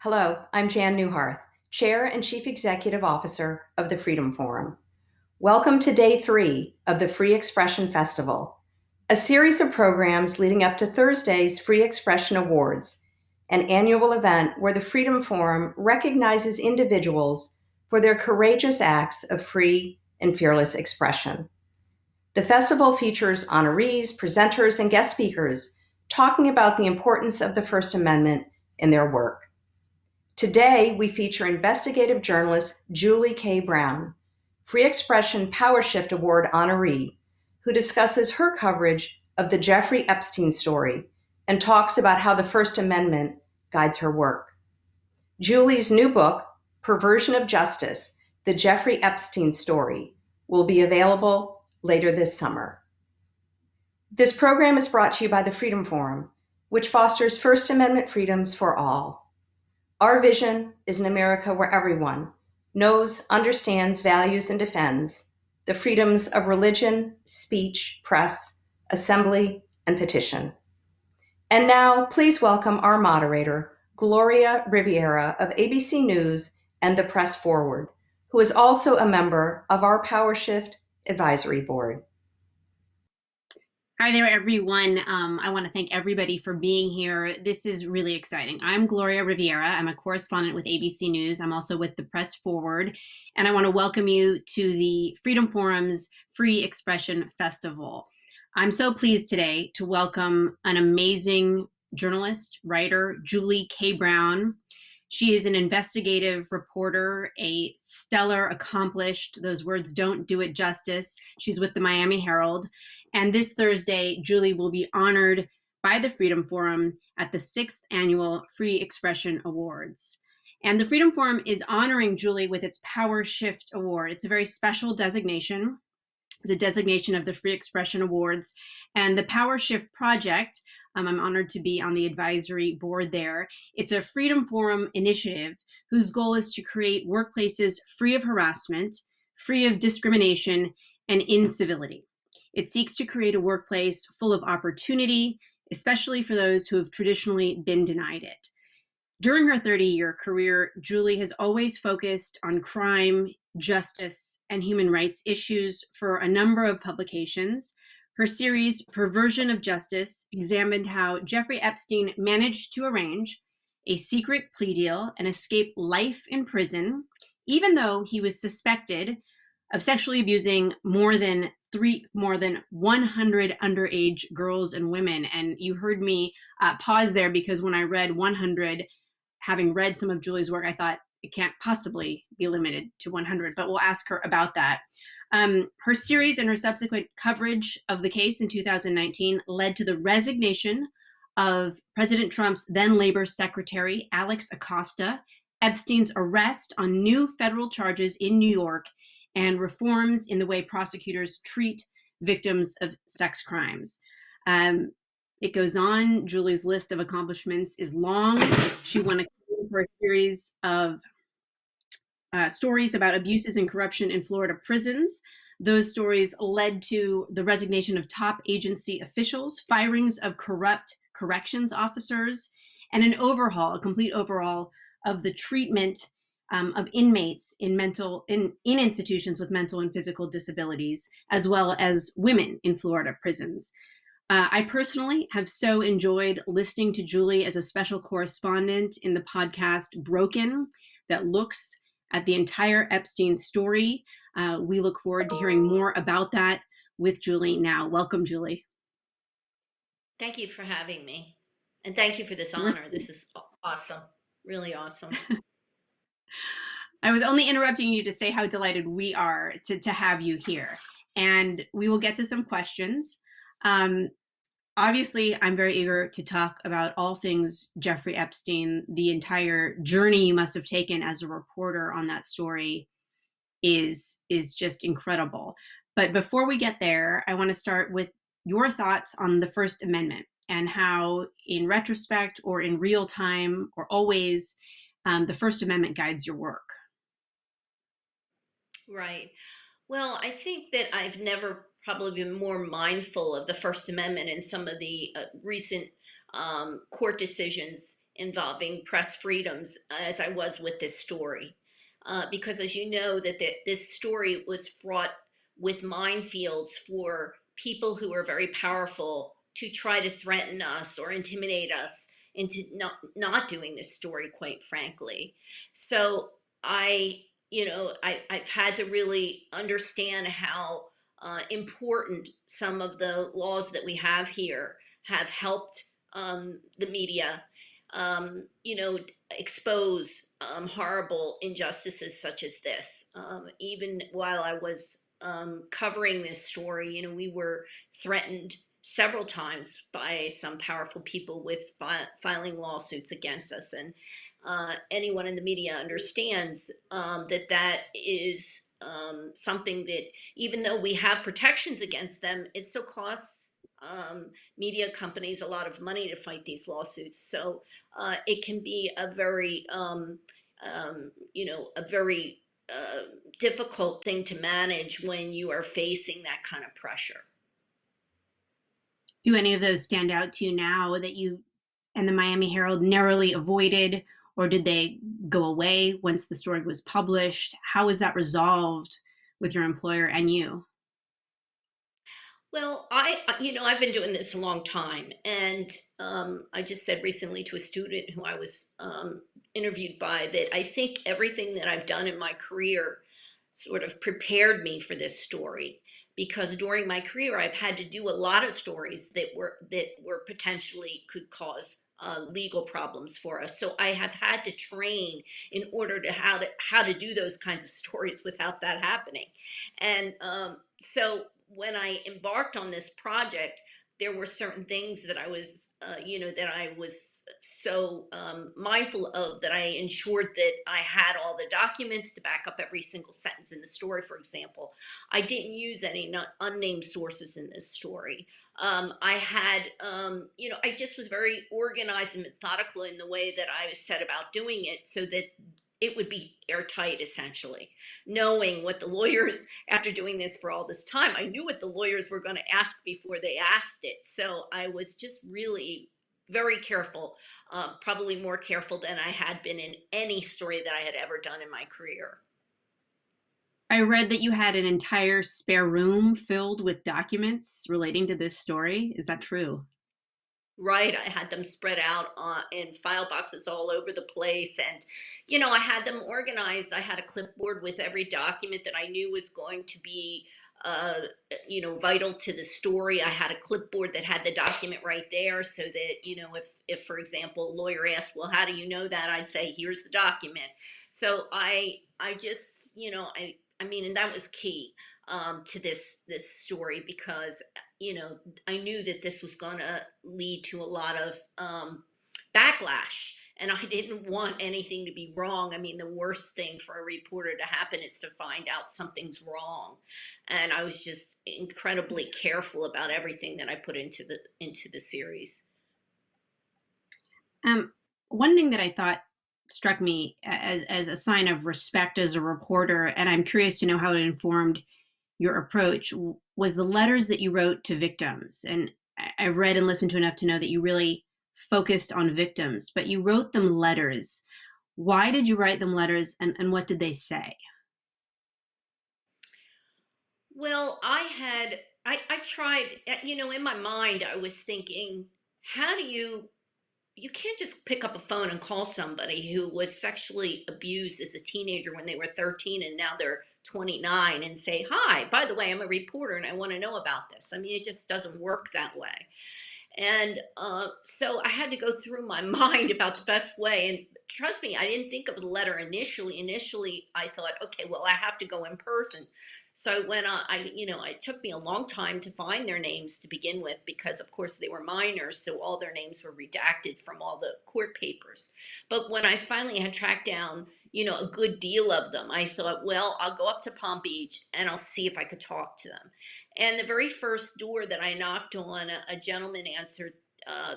Hello, I'm Jan Newharth, Chair and Chief Executive Officer of the Freedom Forum. Welcome to Day 3 of the Free Expression Festival, a series of programs leading up to Thursday's Free Expression Awards, an annual event where the Freedom Forum recognizes individuals for their courageous acts of free and fearless expression. The festival features honorees, presenters, and guest speakers talking about the importance of the First Amendment in their work. Today, we feature investigative journalist Julie K. Brown, Free Expression Power Shift Award honoree, who discusses her coverage of the Jeffrey Epstein story and talks about how the First Amendment guides her work. Julie's new book, Perversion of Justice: The Jeffrey Epstein Story, will be available later this summer. This program is brought to you by the Freedom Forum, which fosters First Amendment freedoms for all. Our vision is an America where everyone knows, understands, values, and defends the freedoms of religion, speech, press, assembly, and petition. And now, please welcome our moderator, Gloria Riviera of ABC News and the Press Forward, who is also a member of our PowerShift Advisory Board. Hi there, everyone. I want to thank everybody for being here. This is really exciting. I'm Gloria Riviera. I'm a correspondent with ABC News. I'm also with the Press Forward, and I want to welcome you to the Freedom Forum's Free Expression Festival. I'm so pleased today to welcome an amazing journalist, writer, Julie K. Brown. She is an investigative reporter, a stellar, accomplished, those words don't do it justice. She's with the Miami Herald. And this Thursday, Julie will be honored by the Freedom Forum at the 6th Annual Free Expression Awards. And the Freedom Forum is honoring Julie with its Power Shift Award. It's a very special designation. It's a designation of the Free Expression Awards. And the Power Shift Project, I'm honored to be on the advisory board there. It's a Freedom Forum initiative whose goal is to create workplaces free of harassment, free of discrimination, and incivility. It seeks to create a workplace full of opportunity, especially for those who have traditionally been denied it. During her 30-year career, Julie has always focused on crime, justice, and human rights issues for a number of publications. Her series, Perversion of Justice, examined how Jeffrey Epstein managed to arrange a secret plea deal and escape life in prison, even though he was suspected of sexually abusing more than 100 underage girls and women. And you heard me pause there because when I read 100, having read some of Julie's work, I thought it can't possibly be limited to 100, but we'll ask her about that. Her series and her subsequent coverage of the case in 2019 led to the resignation of President Trump's then Labor Secretary, Alex Acosta, Epstein's arrest on new federal charges in New York, and reforms in the way prosecutors treat victims of sex crimes. It goes on. Julie's list of accomplishments is long. She won a for a series of stories about abuses and corruption in Florida prisons. Those stories led to the resignation of top agency officials, firings of corrupt corrections officers, and a complete overhaul of the treatment of inmates in institutions with mental and physical disabilities, as well as women in Florida prisons. I personally have so enjoyed listening to Julie as a special correspondent in the podcast Broken, that looks at the entire Epstein story. We look forward to hearing more about that with Julie now. Welcome, Julie. Thank you for having me. And thank you for this honor. This is awesome. Really awesome. I was only interrupting you to say how delighted we are to have you here. And we will get to some questions. Obviously, I'm very eager to talk about all things Jeffrey Epstein. The entire journey you must have taken as a reporter on that story is just incredible. But before we get there, I want to start with your thoughts on the First Amendment and how, in retrospect or in real time or always, the First Amendment guides your work. Right. Well, I think that I've never probably been more mindful of the First Amendment in some of the recent court decisions involving press freedoms as I was with this story. Because as you know, this story was fraught with minefields for people who are very powerful to try to threaten us or intimidate us into not doing this story, quite frankly. So I've had to really understand how important some of the laws that we have here have helped the media, expose horrible injustices such as this. Even while I was covering this story, we were threatened several times by some powerful people with filing lawsuits against us. And anyone in the media understands that is something that, even though we have protections against them, it still costs media companies a lot of money to fight these lawsuits. So it can be a very difficult thing to manage when you are facing that kind of pressure. Do any of those stand out to you now that you and the Miami Herald narrowly avoided, or did they go away once the story was published? How was that resolved with your employer and you? Well, I've been doing this a long time, and I just said recently to a student who I was interviewed by that I think everything that I've done in my career sort of prepared me for this story, because during my career I've had to do a lot of stories that were potentially could cause legal problems for us. So I have had to train in order to how to do those kinds of stories without that happening. And so when I embarked on this project, there were certain things that I was so mindful of, that I ensured that I had all the documents to back up every single sentence in the story. For example, I didn't use any unnamed sources in this story. I just was very organized and methodical in the way that I set about doing it, so that it would be airtight, essentially. Knowing what the lawyers, after doing this for all this time, I knew what the lawyers were going to ask before they asked it. So I was just really very careful, probably more careful than I had been in any story that I had ever done in my career. I read that you had an entire spare room filled with documents relating to this story. Is that true? Right. I had them spread out in file boxes all over the place. And, I had them organized. I had a clipboard with every document that I knew was going to be, uh, vital to the story. I had a clipboard that had the document right there, so that, if, for example, a lawyer asked, well, how do you know that? I'd say, here's the document. So I just, I mean, and that was key to this story, because I knew that this was going to lead to a lot of backlash, and I didn't want anything to be wrong. I mean, the worst thing for a reporter to happen is to find out something's wrong, and I was just incredibly careful about everything that I put into the series. Um, One thing that I thought struck me as a sign of respect as a reporter, and I'm curious to know how it informed your approach, was the letters that you wrote to victims. And I've read and listened to enough to know that you really focused on victims, but you wrote them letters. Why did you write them letters, and what did they say? Well, I tried, in my mind, I was thinking, how do you can't just pick up a phone and call somebody who was sexually abused as a teenager when they were 13 and now they're 29, and say, hi, by the way, I'm a reporter and I want to know about this. I mean, it just doesn't work that way. And so I had to go through my mind about the best way. And trust me, I didn't think of the letter initially. Initially, I thought, okay, well, I have to go in person. So I went on, it took me a long time to find their names to begin with, because of course they were minors. So all their names were redacted from all the court papers. But when I finally had tracked down, a good deal of them, I thought, well, I'll go up to Palm Beach and I'll see if I could talk to them. And the very first door that I knocked on, a gentleman answered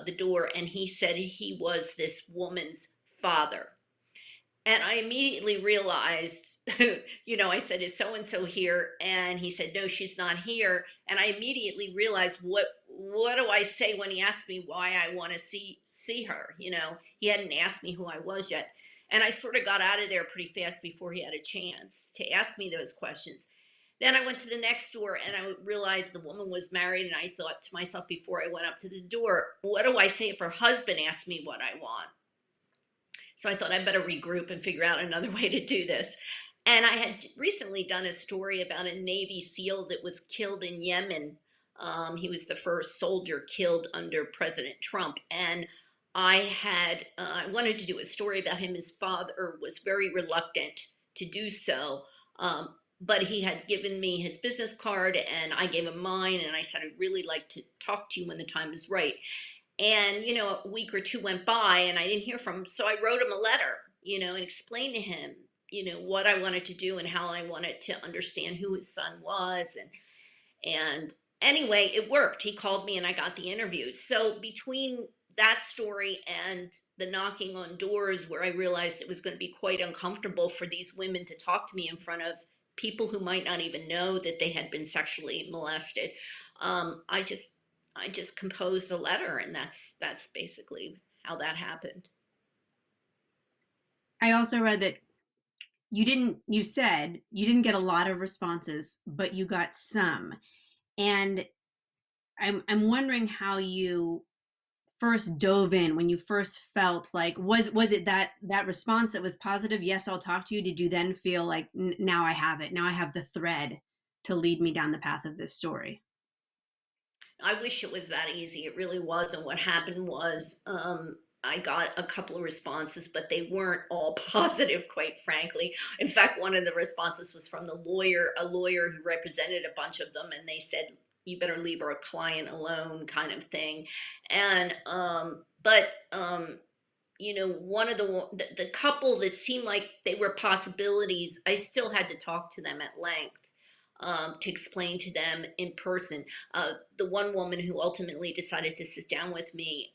the door, and he said he was this woman's father. And I immediately realized, I said, is so and so here? And he said, no, she's not here. And I immediately realized what do I say when he asked me why I want to see her? He hadn't asked me who I was yet. And I sort of got out of there pretty fast before he had a chance to ask me those questions. Then I went to the next door and I realized the woman was married. And I thought to myself before I went up to the door, what do I say if her husband asks me what I want? So I thought I'd better regroup and figure out another way to do this. And I had recently done a story about a Navy SEAL that was killed in Yemen. He was the first soldier killed under President Trump. And I wanted to do a story about him. His father was very reluctant to do so. But he had given me his business card and I gave him mine. And I said, I'd really like to talk to you when the time is right. And, a week or two went by and I didn't hear from him. So I wrote him a letter, and explained to him, what I wanted to do and how I wanted to understand who his son was. And anyway, it worked. He called me and I got the interview. So between that story and the knocking on doors where I realized it was going to be quite uncomfortable for these women to talk to me in front of people who might not even know that they had been sexually molested, I just composed a letter, and that's basically how that happened. I also read that you said you didn't get a lot of responses, but you got some. And I'm wondering how you first dove in when you first felt like, was it that response that was positive? Yes, I'll talk to you. Did you then feel like, now I have it. Now I have the thread to lead me down the path of this story? I wish it was that easy. It really wasn't. What happened was, I got a couple of responses, but they weren't all positive, quite frankly. In fact, one of the responses was from a lawyer who represented a bunch of them, and they said, "You better leave our client alone," kind of thing. And one of the couple that seemed like they were possibilities, I still had to talk to them at length, to explain to them in person. The one woman who ultimately decided to sit down with me,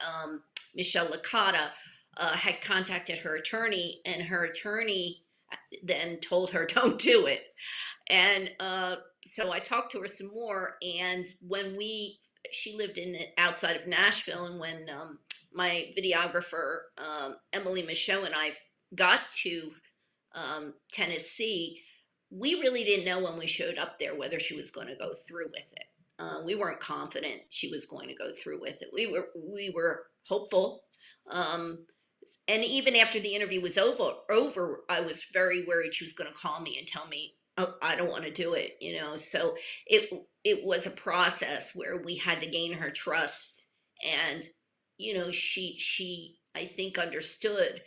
Michelle Licata, had contacted her attorney, and her attorney then told her, "Don't do it." And so I talked to her some more, and she lived outside of Nashville, and when my videographer Emily Michaud and I got to Tennessee, we really didn't know when we showed up there whether she was going to go through with it. We weren't confident she was going to go through with it. We were hopeful. Um, and even after the interview was over, I was very worried she was going to call me and tell me, "Oh, I don't want to do it." So it was a process where we had to gain her trust, and she I think understood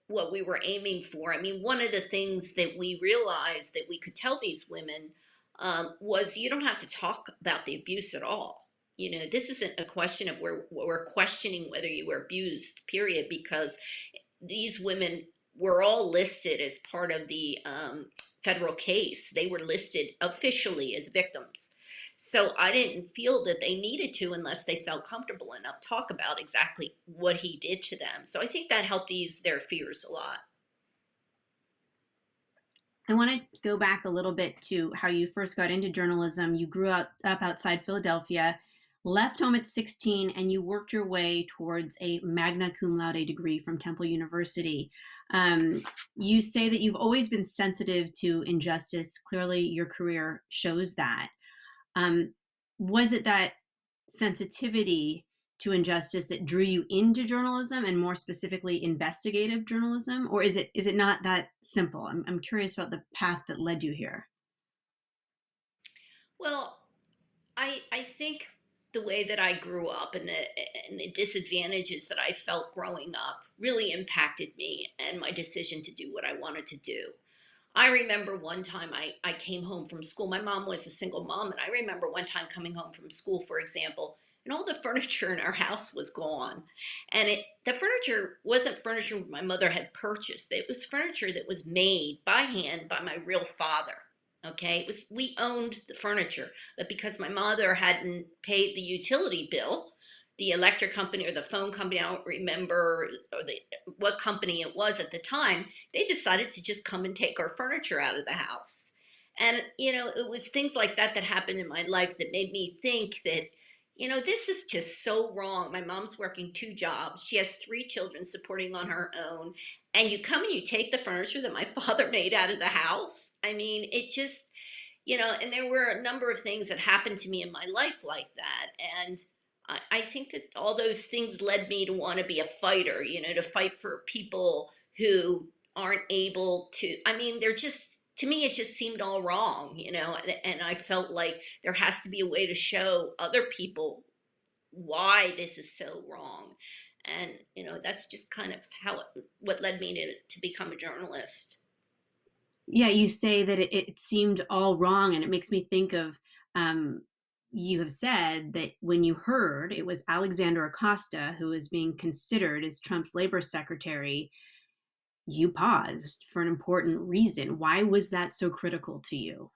what we were aiming for. I mean, one of the things that we realized that we could tell these women, was you don't have to talk about the abuse at all. This isn't a question of where we're questioning whether you were abused, period, because these women were all listed as part of the federal case. They were listed officially as victims. So I didn't feel that they needed to, unless they felt comfortable enough, talk about exactly what he did to them. So I think that helped ease their fears a lot. I want to go back a little bit to how you first got into journalism. You grew up outside Philadelphia, left home at 16, and you worked your way towards a magna cum laude degree from Temple University. You say that you've always been sensitive to injustice. Clearly, your career shows that. Was it that sensitivity to injustice that drew you into journalism, and more specifically investigative journalism, or is it not that simple? I'm curious about the path that led you here. Well, I think the way that I grew up and the disadvantages that I felt growing up really impacted me and my decision to do what I wanted to do. I remember one time I came home from school. My mom was a single mom, and I remember one time coming home from school, for example, and all the furniture in our house was gone. And the furniture wasn't furniture my mother had purchased. It was furniture that was made by hand by my real father. Okay, we owned the furniture, but because my mother hadn't paid the utility bill, the electric company or the phone company, I don't remember, or what company it was at the time, they decided to just come and take our furniture out of the house. And it was things like that that happened in my life that made me think that, This is just so wrong. My mom's working two jobs. She has three children supporting on her own. And you come and you take the furniture that my father made out of the house. I mean, it just, and there were a number of things that happened to me in my life like that. And I think that all those things led me to want to be a fighter, to fight for people who aren't able to. I mean, they're just, to me, it just seemed all wrong, and I felt like there has to be a way to show other people why this is so wrong. And, that's just kind of what led me to become a journalist. Yeah, you say that it seemed all wrong, and it makes me think of um, you have said that when you heard it was Alexander Acosta who was being considered as Trump's labor secretary, you paused for an important reason. Why was that so critical to you?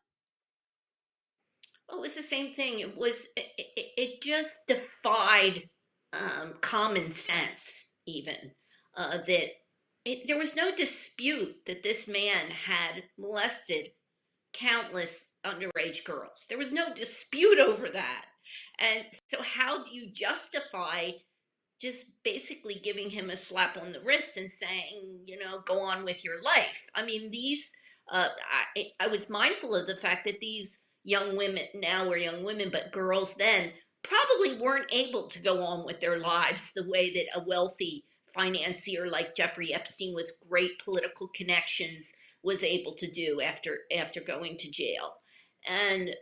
Well, it was the same thing. It just defied common sense, even that there was no dispute that this man had molested countless underage girls. There was no dispute over that. And so, how do you justify just basically giving him a slap on the wrist and saying, go on with your life? I mean, I was mindful of the fact that these young women now were young women, but girls then probably weren't able to go on with their lives the way that a wealthy financier like Jeffrey Epstein with great political connections was able to do after going to jail. And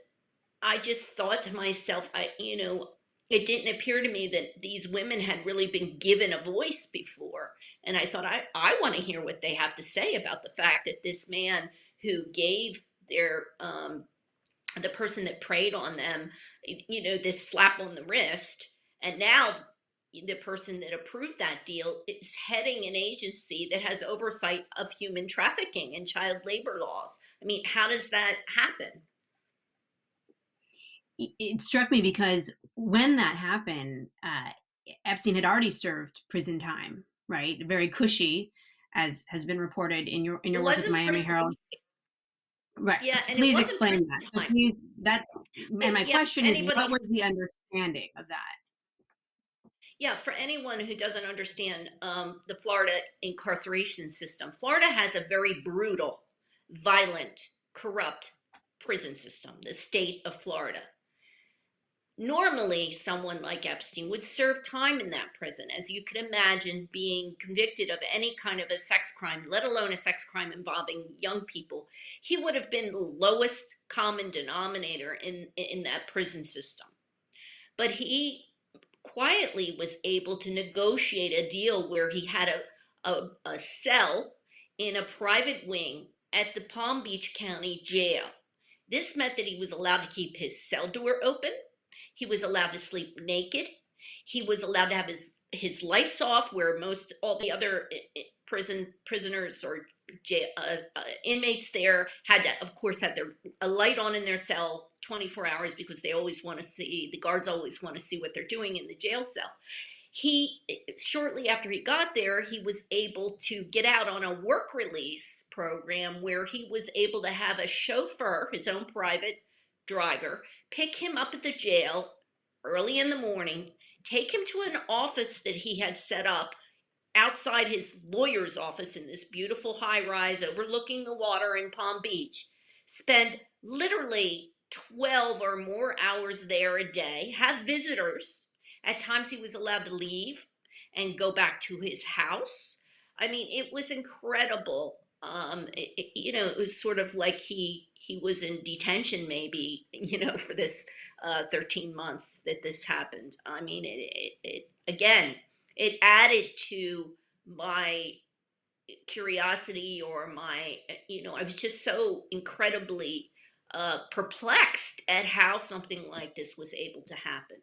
I just thought to myself, it didn't appear to me that these women had really been given a voice before. And I thought, I want to hear what they have to say about the fact that this man who gave the person that preyed on them, this slap on the wrist, and now the person that approved that deal is heading an agency that has oversight of human trafficking and child labor laws. I mean, how does that happen? It struck me because when that happened, Epstein had already served prison time, right? Very cushy, as has been reported in It your work with wasn't Miami prison. Herald. Right. Yeah, So and it please wasn't explain prison that. So time. please that and my Yeah, question is, what was the understanding of that? for anyone who doesn't understand the Florida incarceration system, Florida has a very brutal, violent, corrupt prison system, the state of Florida. Normally, someone like Epstein would serve time in that prison. As you could imagine, being convicted of any kind of a sex crime, let alone a sex crime involving young people, he would have been the lowest common denominator in that prison system. But he quietly was able to negotiate a deal where he had a cell in a private wing at the Palm Beach County Jail. This meant that he was allowed to keep his cell door open. He was allowed to sleep naked. He was allowed to have his lights off, where most all the other prisoners or inmates there had to, of course, have a light on in their cell 24 hours because the guards always want to see what they're doing in the jail cell. He Shortly after he got there, he was able to get out on a work release program where he was able to have a chauffeur, his own private driver, pick him up at the jail early in the morning, take him to an office that he had set up outside his lawyer's office in this beautiful high rise overlooking the water in Palm Beach, spend literally 12 or more hours there a day, have visitors. At times he was allowed to leave and go back to his house. I mean, it was incredible. It was sort of like he was in detention, maybe, for this 13 months that this happened. I mean, it again, it added to my curiosity, or I was just so incredibly perplexed at how something like this was able to happen.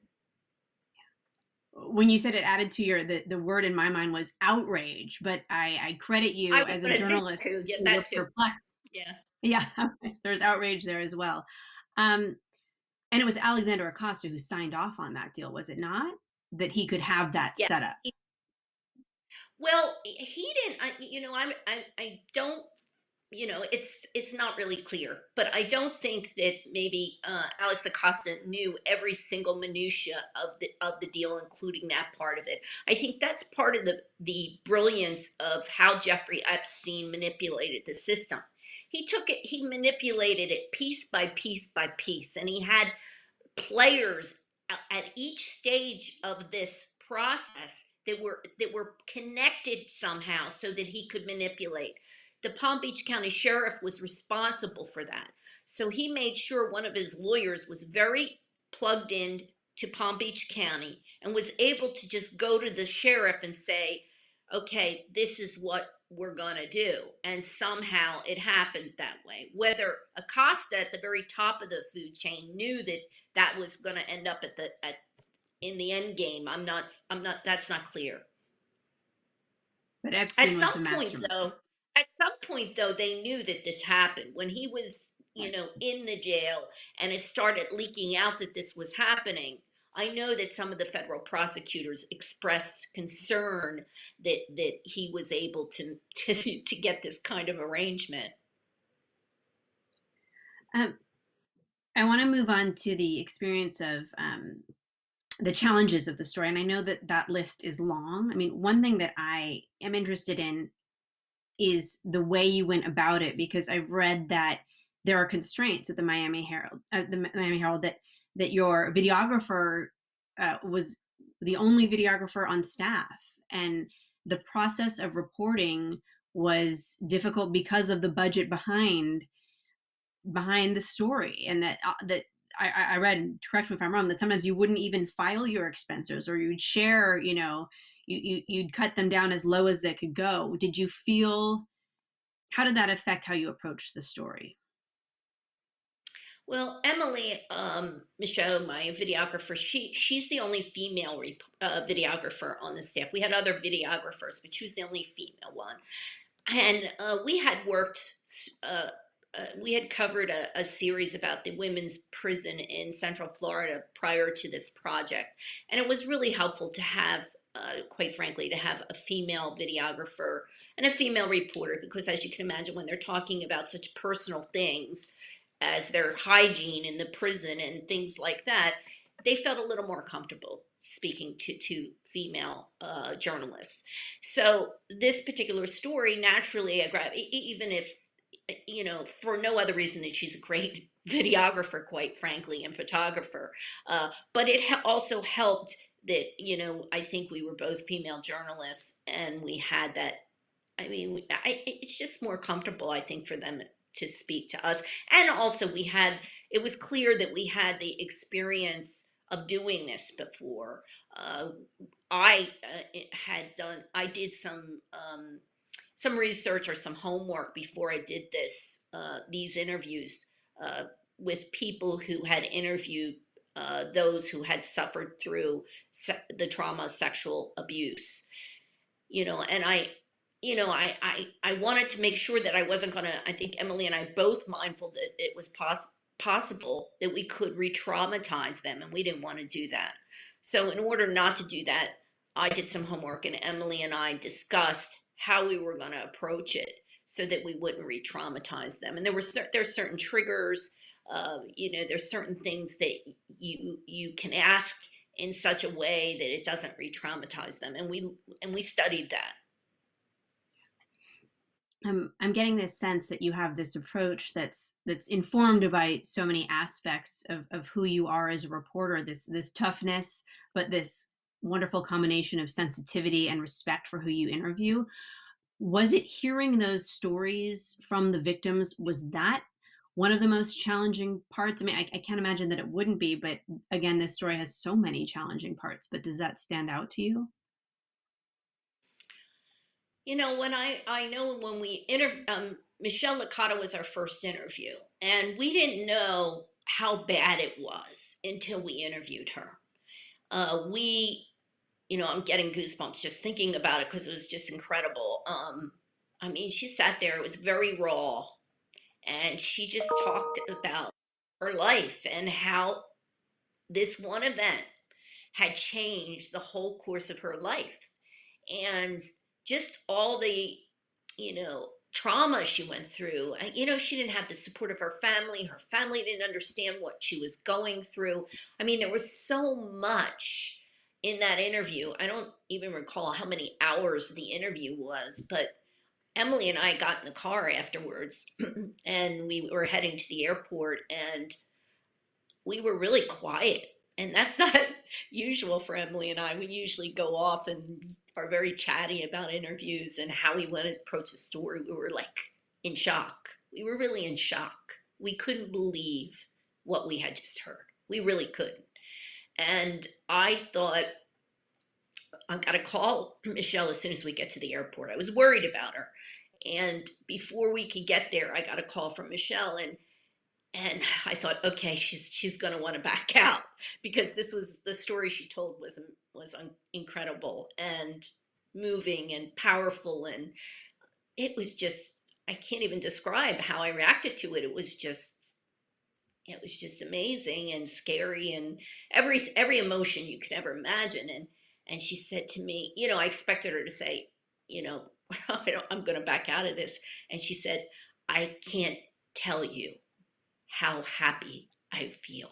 When you said it added to the word in my mind was outrage, but I credit I you was as a going to say journalist too. Yeah, who that were too. perplexed. Yeah. Yeah, there's outrage there as well. Um, and it was Alexander Acosta who signed off on that deal, was it not? That he could have that set Yes. up. Well, he didn't. I don't. it's not really clear, but I don't think that maybe Alex Acosta knew every single minutia of the deal, including that part of it. I think that's part of the brilliance of how Jeffrey Epstein manipulated the system. He manipulated it piece by piece by piece, and he had players at each stage of this process that were connected somehow so that he could manipulate. The Palm Beach County Sheriff was responsible for that. So he made sure one of his lawyers was very plugged in to Palm Beach County and was able to just go to the sheriff and say, okay, this is what we're going to do. And somehow it happened that way. Whether Acosta at the very top of the food chain knew that that was going to end up in the end game, that's not clear. But At Epstein was the some point mastermind. though, they knew that this happened when he was, in the jail, and it started leaking out that this was happening. I know that some of the federal prosecutors expressed concern that he was able to get this kind of arrangement. Um, I want to move on to the experience of the challenges of the story. And I know that that list is long. I mean, one thing that I am interested in is the way you went about it, because I've read that there are constraints at the Miami Herald, that your videographer was the only videographer on staff, and the process of reporting was difficult because of the budget behind the story, and that I read, correct me if I'm wrong, that sometimes you wouldn't even file your expenses, or you'd share, you'd cut them down as low as they could go. Did you feel, how did that affect how you approached the story? Well, Emily Michaud, my videographer, she's the only female videographer on the staff. We had other videographers, but she was the only female one. And we had covered a series about the women's prison in Central Florida prior to this project. And it was really helpful to have, quite frankly, to have a female videographer and a female reporter, because as you can imagine, when they're talking about such personal things as their hygiene in the prison and things like that, they felt a little more comfortable speaking to female journalists. So this particular story, naturally, I grabbed, even if, for no other reason that she's a great videographer, quite frankly, and photographer. But it also helped that, I think we were both female journalists, and we had that. I mean, it's just more comfortable, I think, for them to speak to us. And also, it was clear that we had the experience of doing this before. Uh, I did some research or some homework before I did these interviews with people who had interviewed those who had suffered through the trauma of sexual abuse. And I wanted to make sure that I wasn't going to, I think Emily and I both mindful that it was possible that we could re-traumatize them, and we didn't want to do that. So in order not to do that, I did some homework, and Emily and I discussed how we were going to approach it so that we wouldn't re-traumatize them. And there's certain triggers, there's certain things that you can ask in such a way that it doesn't re-traumatize them, and we studied that. I'm getting this sense that you have this approach that's informed by so many aspects of who you are as a reporter, this toughness, but this wonderful combination of sensitivity and respect for who you interview. Was it hearing those stories from the victims? Was that one of the most challenging parts? I mean, I can't imagine that it wouldn't be, but again, this story has so many challenging parts, but does that stand out to you? When I know when we Michelle Licata was our first interview, and we didn't know how bad it was until we interviewed her. We, I'm getting goosebumps just thinking about it because it was just incredible. I mean, she sat there, it was very raw, and she just talked about her life and how this one event had changed the whole course of her life. And just all the, trauma she went through. She didn't have the support of her family. Her family didn't understand what she was going through. I mean, there was so much in that interview. I don't even recall how many hours the interview was, but Emily and I got in the car afterwards and we were heading to the airport, and we were really quiet. And that's not usual for Emily and I. We usually go off and are very chatty about interviews and how we want to approach the story. We were like in shock. We were really in shock. We couldn't believe what we had just heard. We really couldn't. And I thought, I got to call Michelle as soon as we get to the airport. I was worried about her. And before we could get there, I got a call from Michelle, and I thought, okay, she's going to want to back out, because this was the story she told was incredible and moving and powerful, and it was just, I can't even describe how I reacted to it. It was just amazing and scary, and every emotion you could ever imagine. And she said to me, I expected her to say, I'm going to back out of this, and she said, I can't tell you how happy I feel.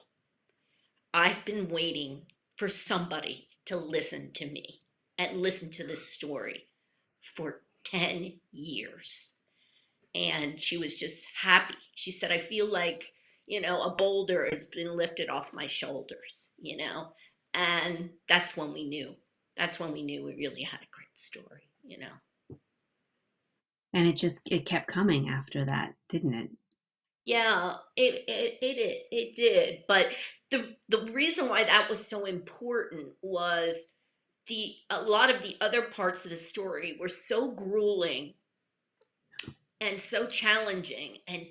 I've been waiting for somebody to listen to me and listen to this story for 10 years. And she was just happy. She said, I feel like, a boulder has been lifted off my shoulders. And that's when we knew. That's when we knew we really had a great story. And it kept coming after that, didn't it? Yeah, it did. But the reason why that was so important was a lot of the other parts of the story were so grueling and so challenging, and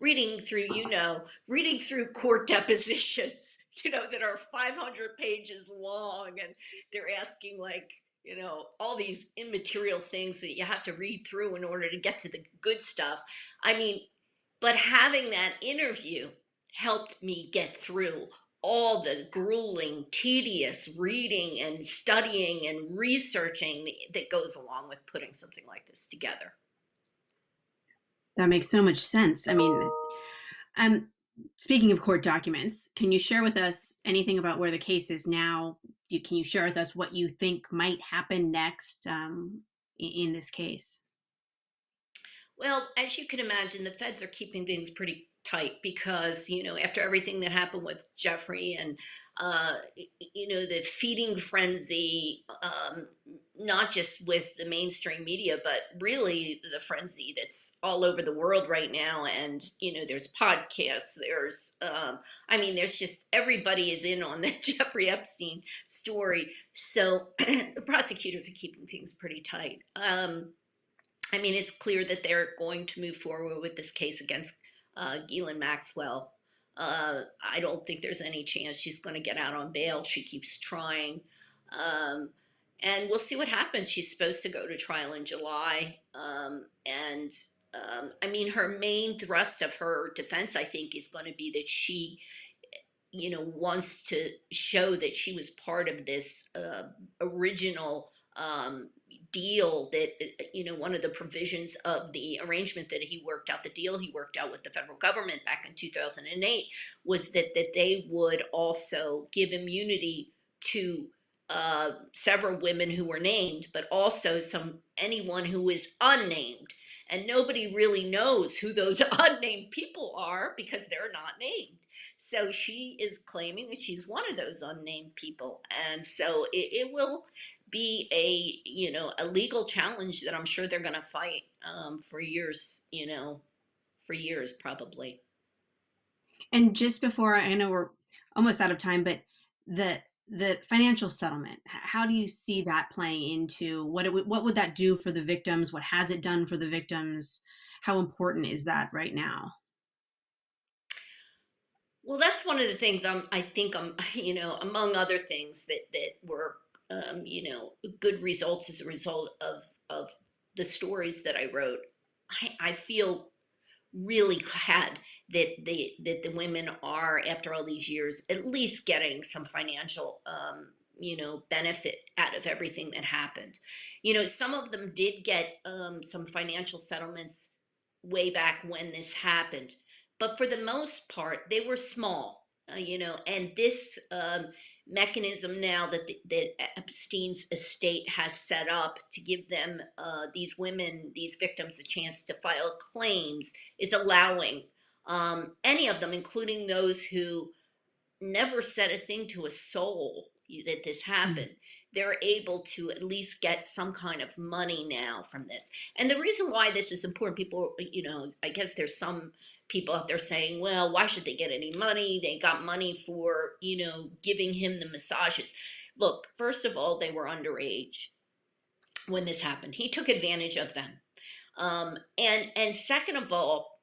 reading through court depositions, that are 500 pages long, and they're asking, like, all these immaterial things that you have to read through in order to get to the good stuff. I mean, but having that interview helped me get through all the grueling, tedious reading and studying and researching that goes along with putting something like this together. That makes so much sense. I mean, um, speaking of court documents, can you share with us anything about where the case is now? Can you share with us what you think might happen next in this case? Well, as you can imagine, the feds are keeping things pretty tight because, after everything that happened with Jeffrey, and, the feeding frenzy, not just with the mainstream media, but really the frenzy that's all over the world right now. And, there's podcasts, there's just, everybody is in on the Jeffrey Epstein story. So the prosecutors are keeping things pretty tight. It's clear that they're going to move forward with this case against Ghislaine Maxwell. I don't think there's any chance she's going to get out on bail. She keeps trying. Um, and we'll see what happens. She's supposed to go to trial in July. Her main thrust of her defense, I think, is going to be that she, wants to show that she was part of this original deal, that one of the provisions of the arrangement that he worked out, the deal he worked out with the federal government back in 2008, was that they would also give immunity to several women who were named, but also anyone who is unnamed. And nobody really knows who those unnamed people are because they're not named. So she is claiming that she's one of those unnamed people. And so it will be a legal challenge that I'm sure they're going to fight for years, for years probably. And just before, I know we're almost out of time, but the the financial settlement, how do you see that playing into what would that do for the victims? What has it done for the victims? How important is that right now? Well, that's one of the things I think among other things that were, good results as a result of the stories that I wrote. I feel really glad that the women are, after all these years, at least getting some financial, benefit out of everything that happened. Some of them did get some financial settlements way back when this happened, but for the most part, they were small. And this mechanism now that Epstein's estate has set up to give them, these women, these victims, a chance to file claims, is allowing any of them, including those who never said a thing to a soul that this happened, they're able to at least get some kind of money now from this. And the reason why this is important, people, I guess there's some people out there saying, well, why should they get any money? They got money for, giving him the massages. Look, first of all, they were underage when this happened. He took advantage of them. And second of all,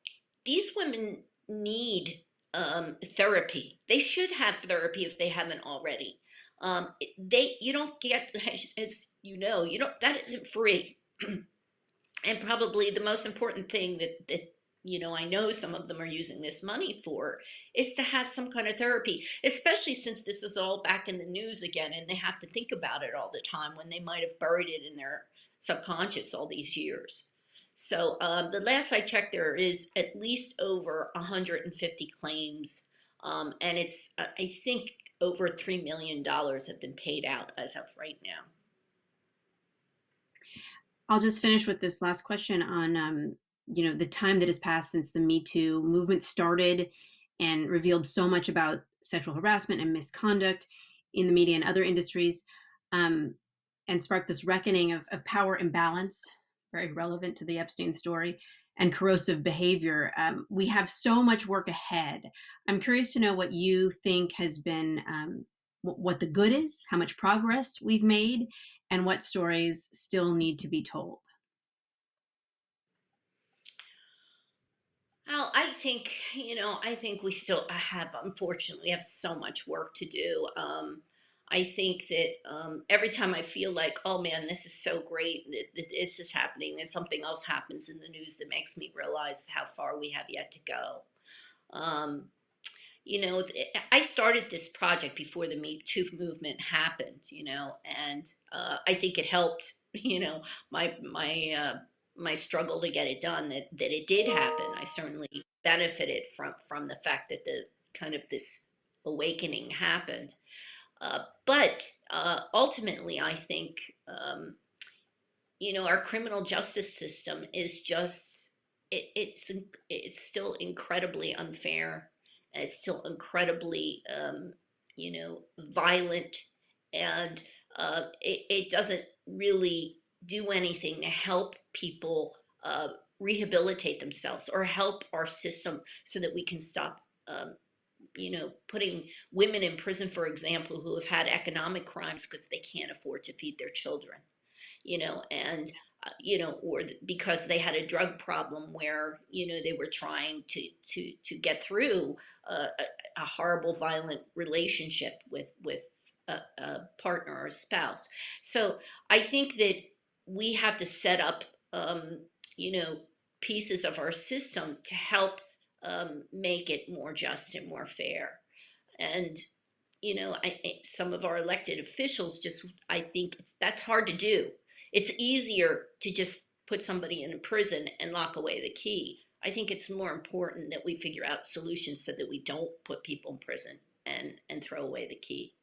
these women need therapy. They should have therapy if they haven't already. You don't get, as you don't, that isn't free. And probably the most important thing that I know some of them are using this money for is to have some kind of therapy, especially since this is all back in the news again and they have to think about it all the time when they might have buried it in their subconscious all these years. So the last I checked, there is at least over 150 claims, and it's I think over $3 million have been paid out as of right now. I'll just finish with this last question on the time that has passed since the Me Too movement started and revealed so much about sexual harassment and misconduct in the media and other industries, and sparked this reckoning of power imbalance, very relevant to the Epstein story, and corrosive behavior. We have so much work ahead. I'm curious to know what you think has been, what the good is, how much progress we've made, and what stories still need to be told. Well, I think we still unfortunately, we have so much work to do. I think that every time I feel like, oh man, this is so great that this is happening, then something else happens in the news that makes me realize how far we have yet to go. Um, I started this project before the Me Too movement happened, and I think it helped, my struggle to get it done, that it did happen. I certainly benefited from the fact that the kind of this awakening happened. But ultimately, I think, our criminal justice system is just, it's still incredibly unfair. And it's still incredibly, violent. And it doesn't really do anything to help people rehabilitate themselves or help our system so that we can stop putting women in prison, for example, who have had economic crimes because they can't afford to feed their children, and or because they had a drug problem where they were trying to get through a horrible, violent relationship with a partner or a spouse. So I think that we have to set up, pieces of our system to help make it more just and more fair. And some of our elected officials I think that's hard to do. It's easier to just put somebody in a prison and lock away the key. I think it's more important that we figure out solutions so that we don't put people in prison and throw away the key.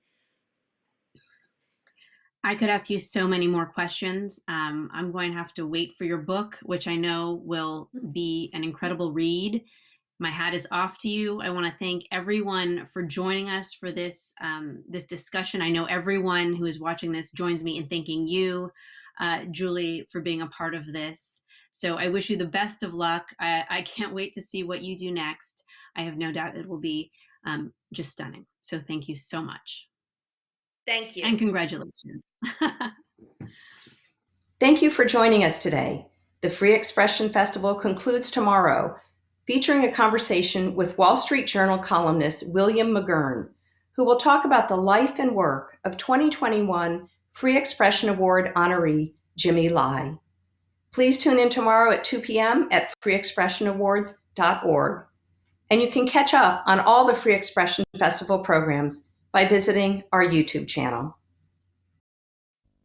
I could ask you so many more questions. I'm going to have to wait for your book, which I know will be an incredible read. My hat is off to you. I want to thank everyone for joining us for this discussion. I know everyone who is watching this joins me in thanking you, Julie, for being a part of this. So I wish you the best of luck. I can't wait to see what you do next. I have no doubt it will be just stunning. So thank you so much. Thank you. And congratulations. Thank you for joining us today. The Free Expression Festival concludes tomorrow, featuring a conversation with Wall Street Journal columnist William McGurn, who will talk about the life and work of 2021 Free Expression Award honoree Jimmy Lai. Please tune in tomorrow at 2 p.m. at freeexpressionawards.org. And you can catch up on all the Free Expression Festival programs by visiting our YouTube channel.